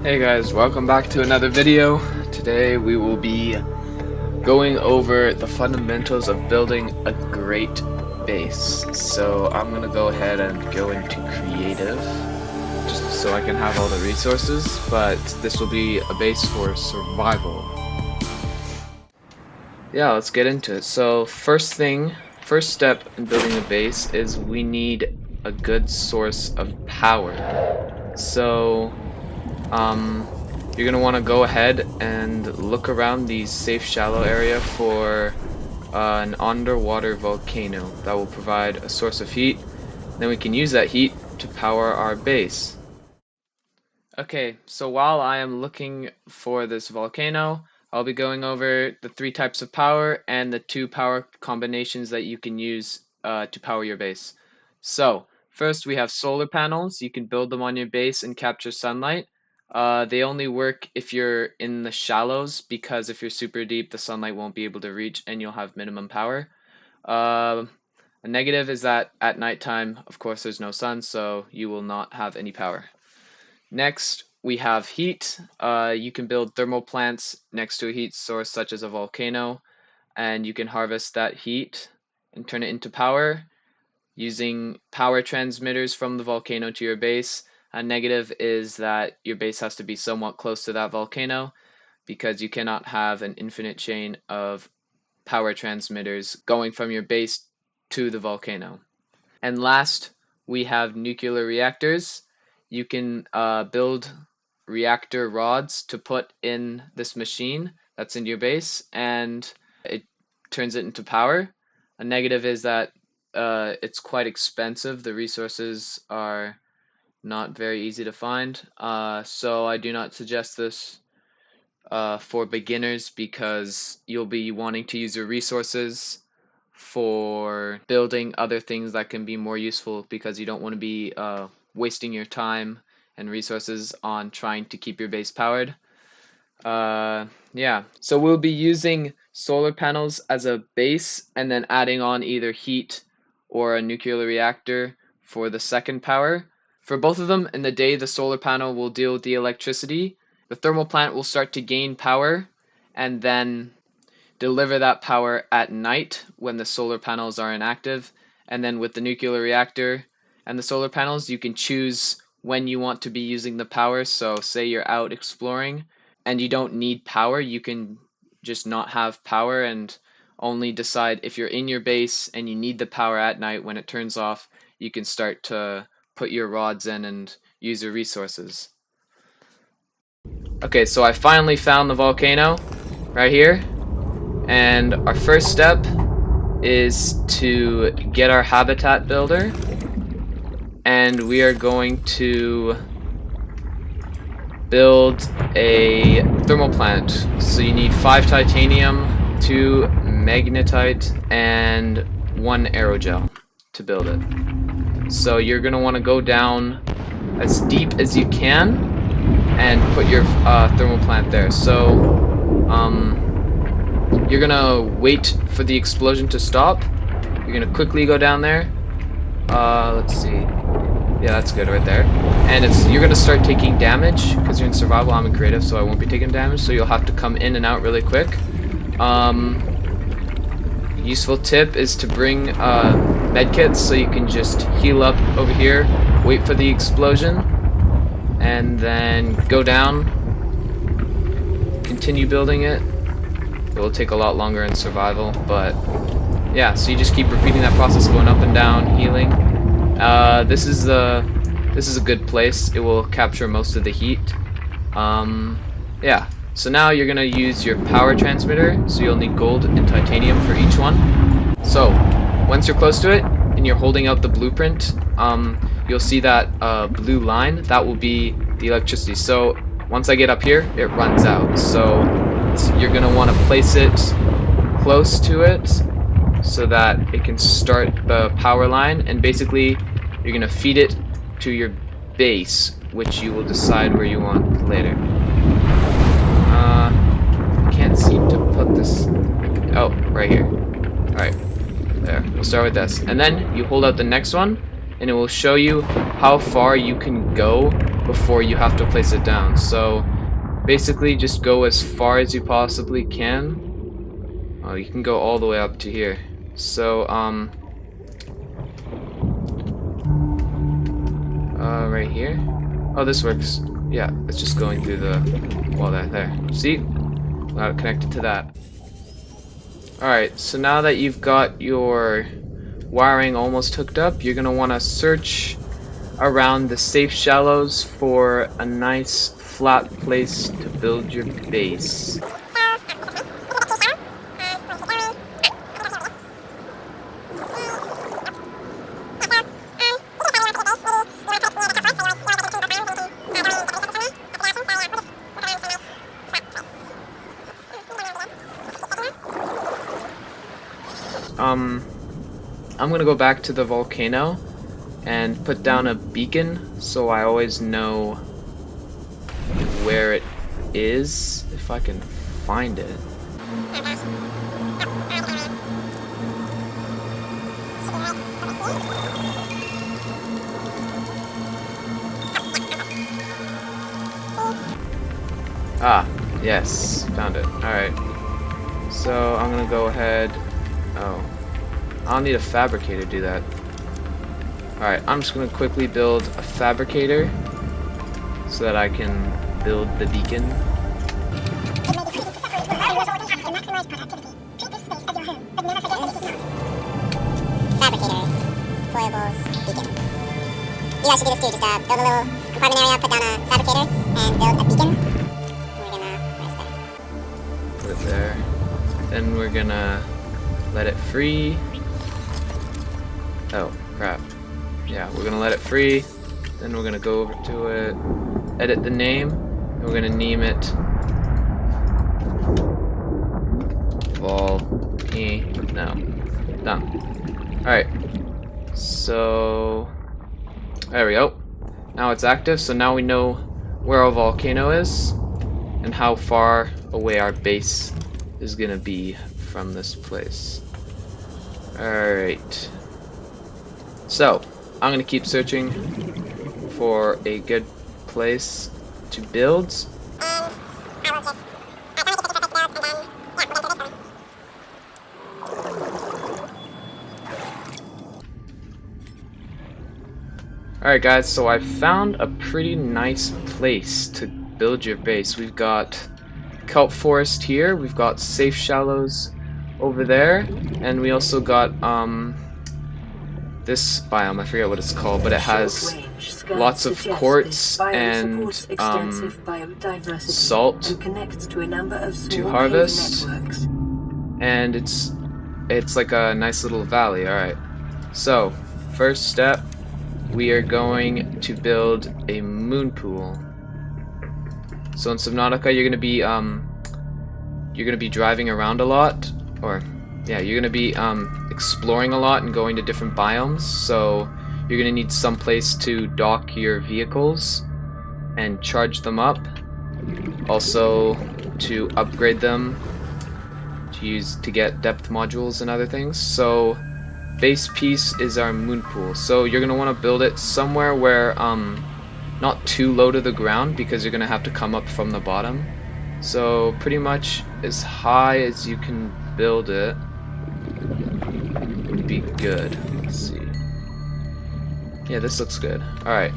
Hey guys, welcome back to another video. Today we will be going over the fundamentals of building a great base. So I'm gonna go ahead and go into creative just so I can have all the resources, but this will be a base for survival. Yeah, let's get into it. So first step in building a base is we need a good source of power. So you're going to want to go ahead and look around the safe shallow area for an underwater volcano that will provide a source of heat. Then we can use that heat to power our base. Okay, so while I am looking for this volcano, I'll be going over the three types of power and the two power combinations that you can use to power your base. So, first we have solar panels. You can build them on your base and capture sunlight. They only work if you're in the shallows, because if you're super deep, the sunlight won't be able to reach and you'll have minimum power. Uh, a negative is that at nighttime, of course, there's no sun, so you will not have any power. Next, we have heat. You can build thermal plants next to a heat source such as a volcano, and you can harvest that heat and turn it into power using power transmitters from the volcano to your base. A negative is that your base has to be somewhat close to that volcano because you cannot have an infinite chain of power transmitters going from your base to the volcano. And last, we have nuclear reactors. You can build reactor rods to put in this machine that's in your base, and it turns it into power. A negative is that it's quite expensive. The resources are not very easy to find, so I do not suggest this for beginners because you'll be wanting to use your resources for building other things that can be more useful, because you don't want to be wasting your time and resources on trying to keep your base powered. Yeah, so we'll be using solar panels as a base and then adding on either heat or a nuclear reactor for the second power. For both of them, in the day, the solar panel will deal with the electricity. The thermal plant will start to gain power and then deliver that power at night when the solar panels are inactive. And then with the nuclear reactor and the solar panels, you can choose when you want to be using the power. So say you're out exploring and you don't need power, you can just not have power and only decide if you're in your base and you need the power at night. When it turns off, you can start to put your rods in and use your resources. Okay, so I finally found the volcano right here. And our first step is to get our habitat builder, and we are going to build a thermal plant. So you need 5 titanium, 2 magnetite, and 1 aerogel to build it. So you're going to want to go down as deep as you can and put your thermal plant there. So you're gonna wait for the explosion to stop. You're gonna quickly go down there. Let's see. Yeah, that's good right there. And you're gonna start taking damage because you're in survival. I'm in creative, so I won't be taking damage. So you'll have to come in and out really quick. Useful tip is to bring medkits so you can just heal up over here, wait for the explosion, and then go down. Continue building it. It will take a lot longer in survival, but yeah, so you just keep repeating that process, going up and down, healing. This is a good place. It will capture most of the heat. Yeah, so now you're gonna use your power transmitter, so you'll need gold and titanium for each one. So once you're close to it and you're holding out the blueprint, you'll see that blue line. That will be the electricity. So once I get up here, it runs out. So you're going to want to place it close to it so that it can start the power line, and basically you're going to feed it to your base, which you will decide where you want later. I can't seem to put this. Oh, right here. Alright, there. We'll start with this. And then you hold out the next one, and it will show you how far you can go before you have to place it down. So basically just go as far as you possibly can. Oh, you can go all the way up to here. So right here. Oh, this works. Yeah, it's just going through the wall there. See? Not connected to that. Alright, so now that you've got your wiring almost hooked up, you're gonna want to search around the safe shallows for a nice flat place to build your base. I'm gonna go back to the volcano and put down a beacon so I always know where it is, if I can find it. Ah, yes, found it. Alright. So I'm gonna go ahead. Oh. I'll need a fabricator to do that. Alright, I'm just gonna quickly build a fabricator so that I can build the beacon. Fabricator. Deployables beacon. You guys should do this too. Just build a little compartment area, put down a fabricator, and build a beacon. We're gonna Put it there. Then we're gonna let it free. Oh, crap. Yeah, we're gonna let it free. Then we're gonna go over to it, edit the name, and we're gonna name it Volcano. Done. Alright. So there we go. Now it's active, so now we know where our volcano is and how far away our base is gonna be from this place. Alright. So, I'm gonna keep searching for a good place to build. Alright guys, so I found a pretty nice place to build your base. We've got kelp forest here, we've got safe shallows over there, and we also got this biome, I forget what it's called, but it has lots of quartz and salt to harvest, and it's like a nice little valley. Alright, so first step, we are going to build a moon pool. So in Subnautica you're gonna be driving around a lot, or yeah, you're gonna be exploring a lot and going to different biomes, so you're gonna need some place to dock your vehicles and charge them up. Also to upgrade them to get depth modules and other things. So base piece is our moon pool. So you're gonna want to build it somewhere where not too low to the ground, because you're gonna have to come up from the bottom. So pretty much as high as you can build it would be good. Let's see. Yeah, this looks good. Alright.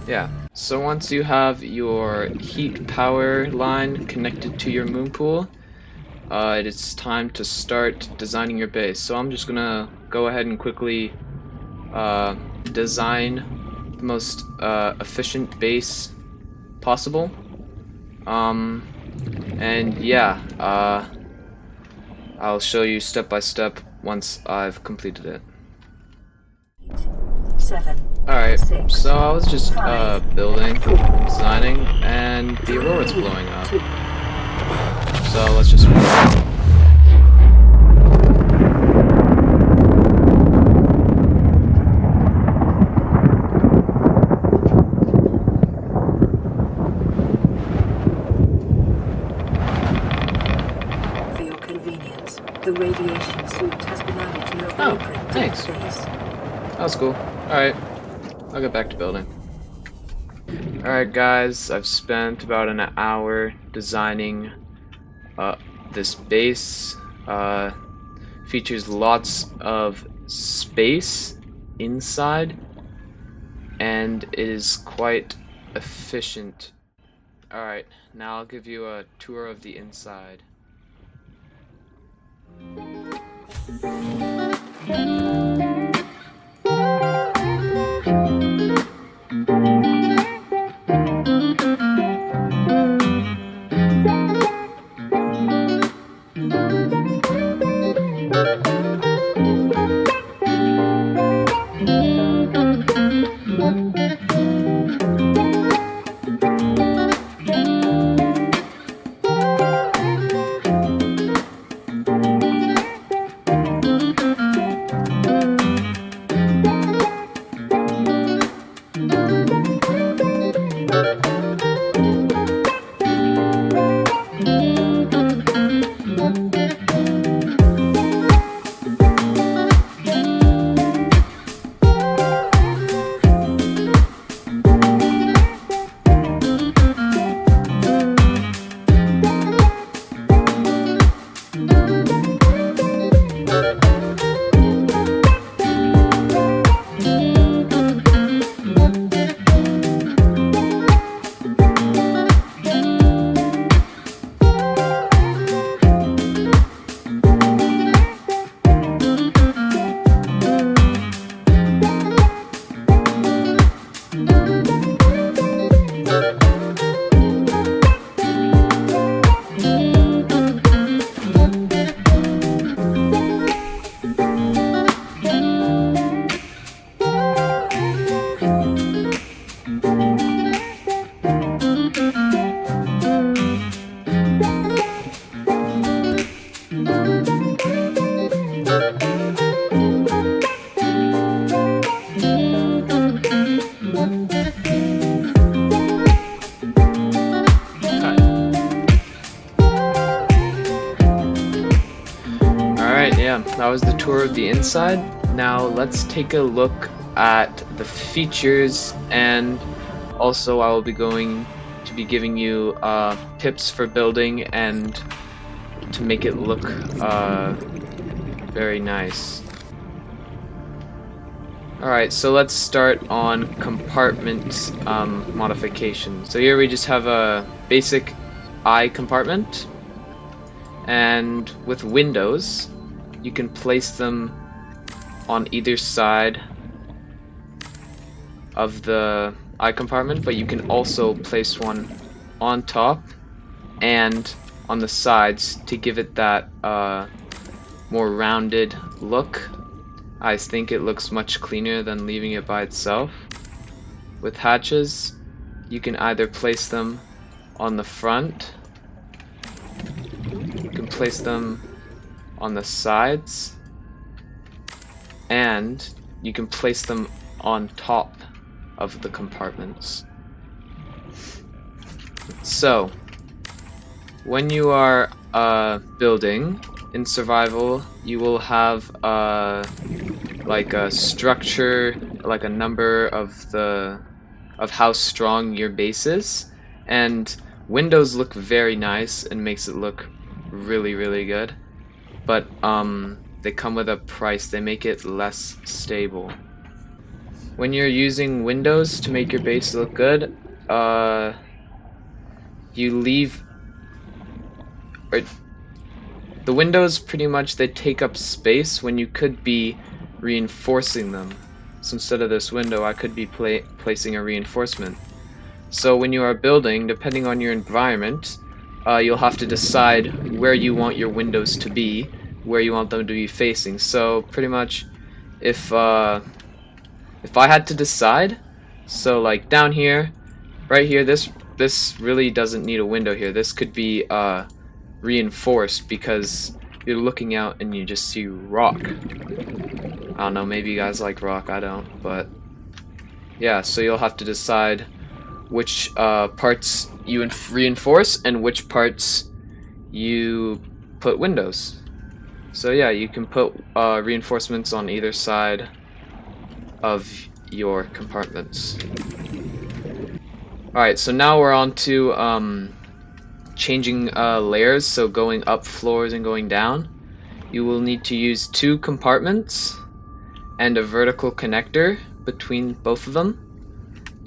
Yeah. So once you have your heat power line connected to your moon pool, it is time to start designing your base. So I'm just gonna go ahead and quickly design the most efficient base possible. And yeah, I'll show you step by step once I've completed it. 7. Alright, 6, so I was just 5, building, designing, and the aurora's blowing up. So let's just For your convenience, the radiation suit has been added to your Oh, blueprint thanks. database. That was cool. Alright, I'll get back to building. Alright guys, I've spent about an hour designing this base. Features lots of space inside and is quite efficient. Alright, now I'll give you a tour of the inside. Alright, yeah, that was the tour of the inside. Now let's take a look at the features, and also I will be going to be giving you tips for building and to make it look very nice. Alright, so let's start on compartment modification. So here we just have a basic eye compartment, and with windows you can place them on either side of the eye compartment, but you can also place one on top and on the sides to give it that more rounded look. I think it looks much cleaner than leaving it by itself. With hatches, you can either place them on the front, you can place them on the sides, and you can place them on top of the compartments. So, when you are building in survival, you will have like a structure, like a number of how strong your base is, and windows look very nice and makes it look really good, but they come with a price. They make it less stable. When you're using windows to make your base look good, you leave, or the windows pretty much, they take up space when you could be reinforcing them. So instead of this window, I could be placing a reinforcement. So when you are building, depending on your environment, you'll have to decide where you want your windows to be, where you want them to be facing. So pretty much, if I had to decide, so like down here, right here, this really doesn't need a window here. This could be reinforced because you're looking out and you just see rock. I don't know, maybe you guys like rock, I don't, but yeah, so you'll have to decide which parts you reinforce and which parts you put windows. So yeah, you can put reinforcements on either side of your compartments. Alright, so now we're on to changing layers, so going up floors and going down. You will need to use 2 compartments and a vertical connector between both of them.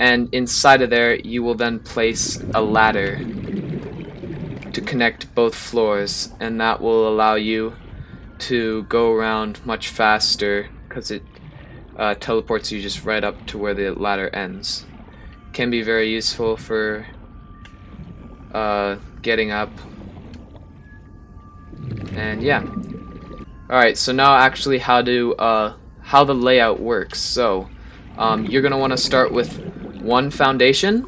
And inside of there, you will then place a ladder to connect both floors, and that will allow you to go around much faster because it teleports you just right up to where the ladder ends. Can be very useful for getting up. And yeah. Alright, so now actually how the layout works. So you're gonna want to start with one foundation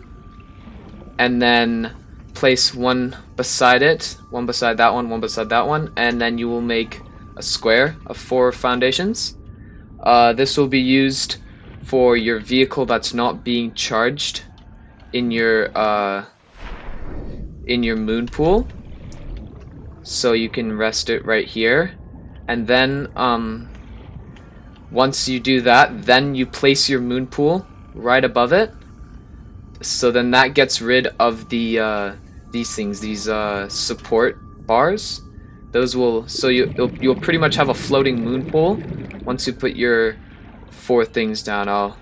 and then place one beside it, one beside that one beside that one, and then you will make a square of 4 foundations. This will be used for your vehicle that's not being charged in your moon pool, so you can rest it right here. And then once you do that, then you place your moon pool right above it. So then that gets rid of the these things, these support bars. Those will, so you'll pretty much have a floating moon pool once you put your 4 things down. I'll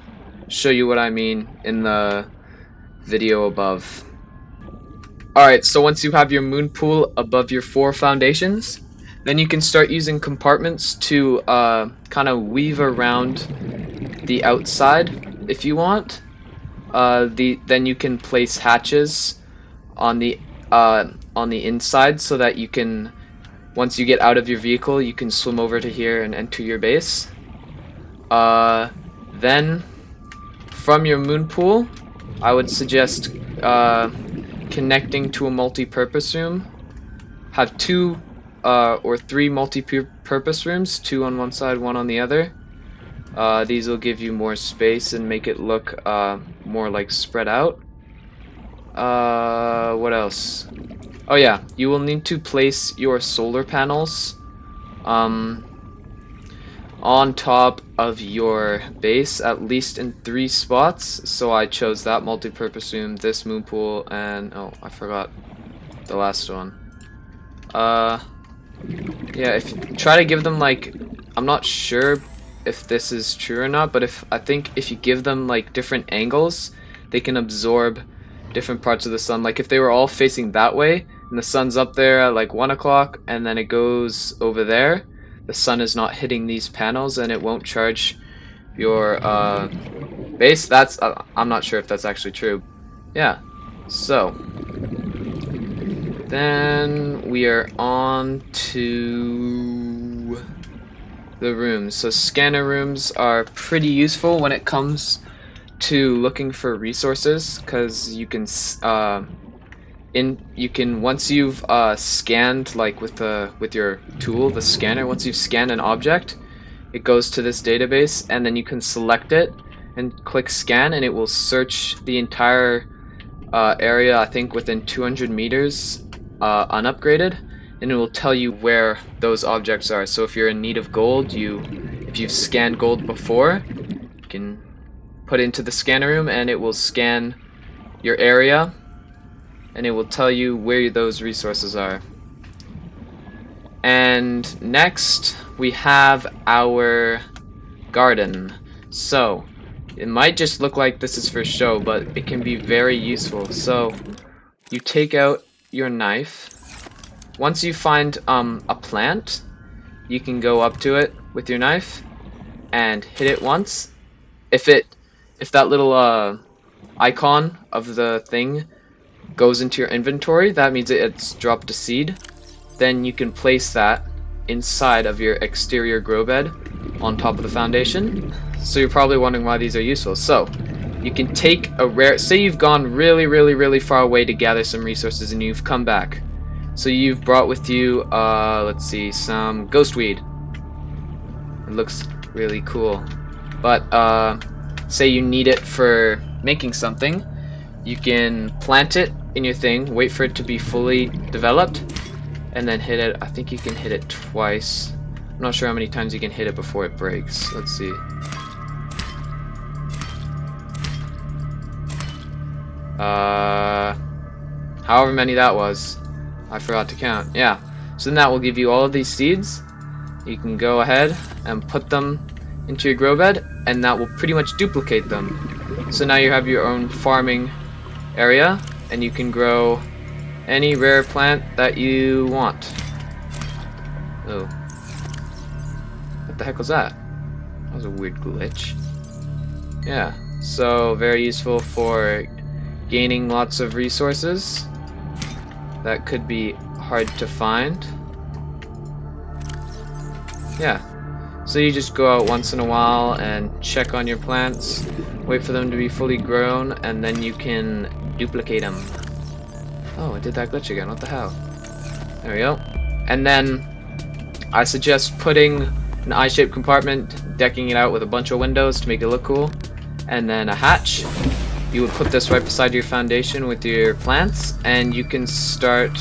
show you what I mean in the video above. Alright, so once you have your moon pool above your 4 foundations, then you can start using compartments to kind of weave around the outside if you want. Then you can place hatches on the inside so that you can, once you get out of your vehicle, you can swim over to here and enter your base. Then from your moon pool, I would suggest connecting to a multi-purpose room. Have 2 or 3 multi-purpose rooms, 2 on one side, 1 on the other. These will give you more space and make it look more like spread out. What else? Oh yeah, you will need to place your solar panels on top of your base, at least in 3 spots. So I chose that multi-purpose room, this moon pool, and oh, I forgot the last one. Yeah, if you try to give them, like, I'm not sure if this is true or not, but I think if you give them like different angles, they can absorb different parts of the sun. Like if they were all facing that way and the sun's up there at like 1 o'clock and then it goes over there, the sun is not hitting these panels and it won't charge your base. That's I'm not sure if that's actually true. Yeah, so then we are on to the rooms. So scanner rooms are pretty useful when it comes to looking for resources, because you can once you've scanned, like with your tool, the scanner, once you've scanned an object, it goes to this database and then you can select it and click scan and it will search the entire area, I think within 200 meters unupgraded, and it will tell you where those objects are. So if you're in need of gold, if you've scanned gold before, you can put it into the scanner room and it will scan your area and it will tell you where those resources are. And next we have our garden. So it might just look like this is for show, but it can be very useful. So you take out your knife. Once you find a plant, you can go up to it with your knife and hit it once. If that little icon of the thing goes into your inventory, that means it's dropped a seed. Then you can place that inside of your exterior grow bed on top of the foundation. So you're probably wondering why these are useful. So you can take a rare, say you've gone really far away to gather some resources and you've come back. So you've brought with you, let's see, some ghostweed. It looks really cool. But say you need it for making something, you can plant it in your thing, wait for it to be fully developed, and then hit it. I think you can hit it twice. I'm not sure how many times you can hit it before it breaks. Let's see. However many that was. I forgot to count. Yeah. So then that will give you all of these seeds. You can go ahead and put them into your grow bed, and that will pretty much duplicate them. So now you have your own farming area, and you can grow any rare plant that you want. Oh. What the heck was that? That was a weird glitch. Yeah. So very useful for gaining lots of resources that could be hard to find. Yeah, so you just go out once in a while and check on your plants, wait for them to be fully grown, and then you can duplicate them. Oh, it did that glitch again, what the hell? There we go. And then I suggest putting an eye-shaped compartment, decking it out with a bunch of windows to make it look cool, and then a hatch. You would put this right beside your foundation with your plants, and you can start,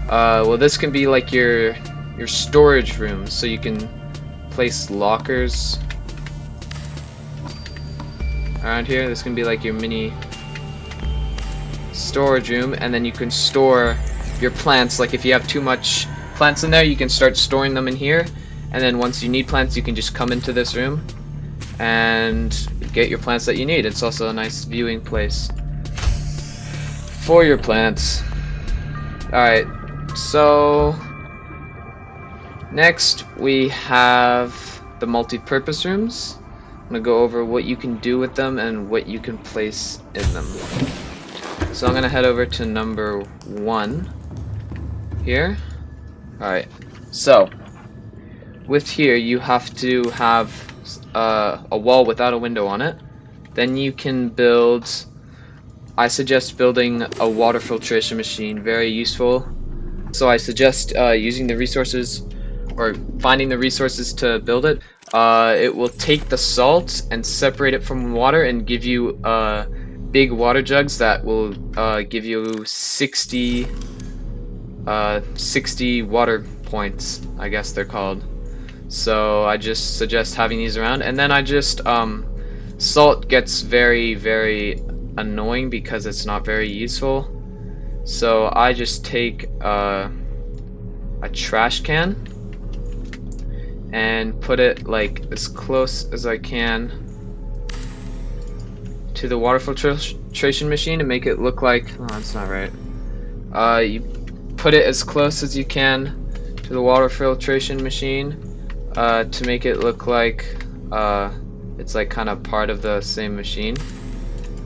well, this can be like your storage room, so you can place lockers around here. This can be like your mini storage room, and then you can store your plants. Like if you have too much plants in there, you can start storing them in here, and then once you need plants, you can just come into this room and get your plants that you need. It's also a nice viewing place for your plants. Alright, so next we have the multi-purpose rooms. I'm going to go over what you can do with them and what you can place in them. So I'm going to head over to number 1 here. Alright, so with here you have to have a wall without a window on it. Then you can build, I suggest building a water filtration machine, very useful. So I suggest using the resources, or finding the resources to build it. It will take the salt and separate it from water and give you big water jugs that will give you 60 water points, I guess they're called. So I just suggest having these around, and then I just salt gets very, very annoying because it's not very useful. So I just take a trash can and put it like as close as I can to the water filtration machine to make it look like, oh, that's not right. You put it as close as you can to the water filtration machine to make it look like it's like kind of part of the same machine.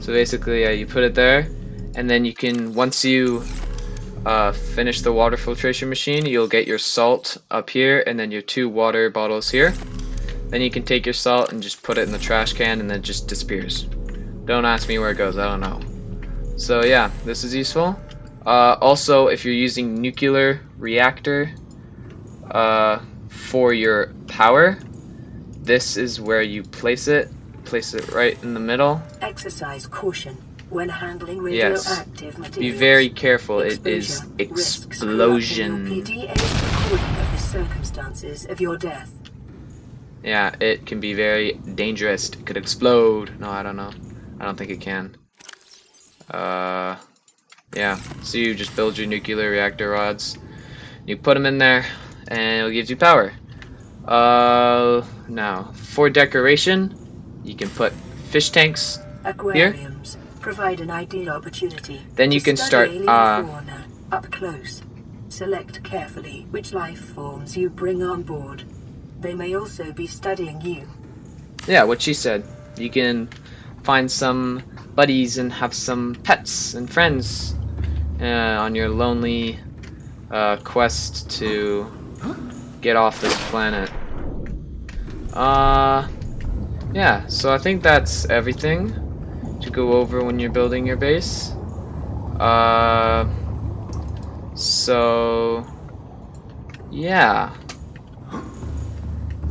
So basically, you put it there, and then you can, once you finish the water filtration machine, you'll get your salt up here and then your 2 water bottles here. Then you can take your salt and just put it in the trash can, and then it just disappears. Don't ask me where it goes, I don't know. So yeah, this is useful. Also, if you're using nuclear reactor for your power, this is where you place it. Place it right in the middle. Exercise caution when handling Yes. radioactive materials. Be very careful. Exposure It is risks explosion. corrupting your PDA recording of the circumstances of your death. Yeah, it can be very dangerous. It could explode. No, I don't know. I don't think it can. Yeah. So you just build your nuclear reactor rods. You put them in there, and it gives you power. Now, for decoration, you can put fish tanks here. Aquariums provide an ideal opportunity. Then you to can study start, alien fauna up close. Select carefully which life forms you bring on board. They may also be studying you. Yeah, what she said. You can find some buddies and have some pets and friends on your lonely quest to get off this planet. Yeah, so I think that's everything to go over when you're building your base. So yeah.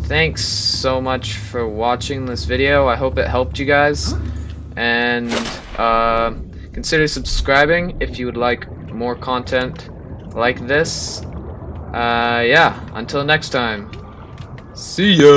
Thanks so much for watching this video. I hope it helped you guys, and consider subscribing if you would like more content like this. Yeah, until next time. See ya.